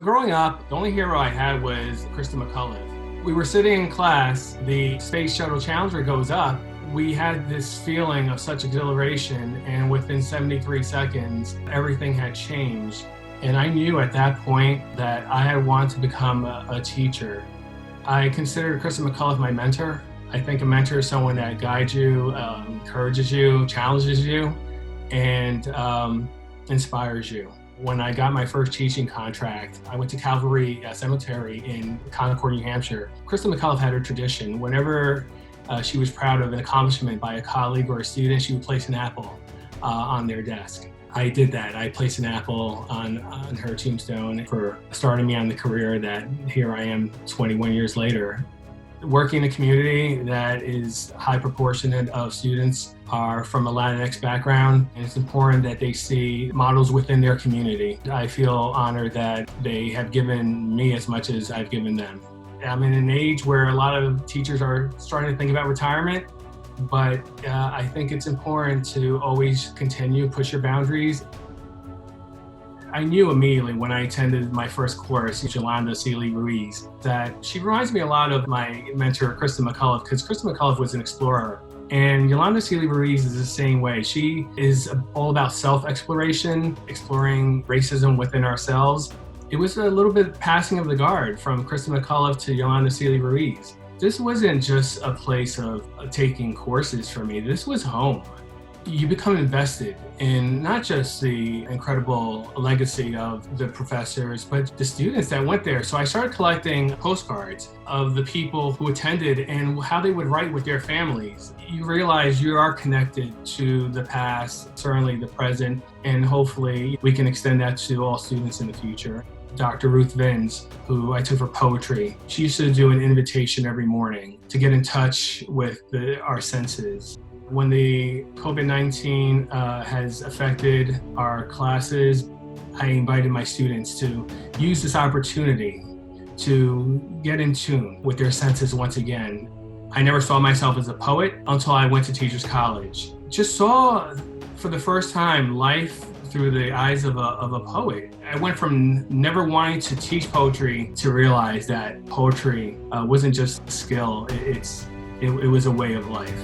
Growing up, the only hero I had was Christa McAuliffe. We were sitting in class, the Space Shuttle Challenger goes up. We had this feeling of such exhilaration, and within 73 seconds, everything had changed. And I knew at that point that I had wanted to become a teacher. I considered Christa McAuliffe my mentor. I think a mentor is someone that guides you, encourages you, challenges you, and inspires you. When I got my first teaching contract, I went to Calvary Cemetery in Concord, New Hampshire. Christa McAuliffe had a tradition. Whenever she was proud of an accomplishment by a colleague or a student, she would place an apple on their desk. I did that. I placed an apple on her tombstone for starting me on the career that here I am 21 years later. Working in a community that is high proportionate of students are from a Latinx background, and it's important that they see models within their community. I feel honored that they have given me as much as I've given them. I'm in an age where a lot of teachers are starting to think about retirement, but I think it's important to always continue to push your boundaries. I knew immediately when I attended my first course, Yolanda Seeley Ruiz, that she reminds me a lot of my mentor, Christa McAuliffe, because Christa McAuliffe was an explorer. And Yolanda Seeley Ruiz is the same way. She is all about self-exploration, exploring racism within ourselves. It was a little bit passing of the guard from Christa McAuliffe to Yolanda Seeley Ruiz. This wasn't just a place of taking courses for me. This was home. You become invested in not just the incredible legacy of the professors, but the students that went there. So I started collecting postcards of the people who attended and how they would write with their families. You realize you are connected to the past, certainly the present, and hopefully we can extend that to all students in the future. Dr. Ruth Vins, who I took for poetry, she used to do an invitation every morning to get in touch with our senses. When the COVID-19 has affected our classes, I invited my students to use this opportunity to get in tune with their senses once again. I never saw myself as a poet until I went to Teachers College. Just saw for the first time life through the eyes of a poet. I went from never wanting to teach poetry to realize that poetry wasn't just a skill, it was a way of life.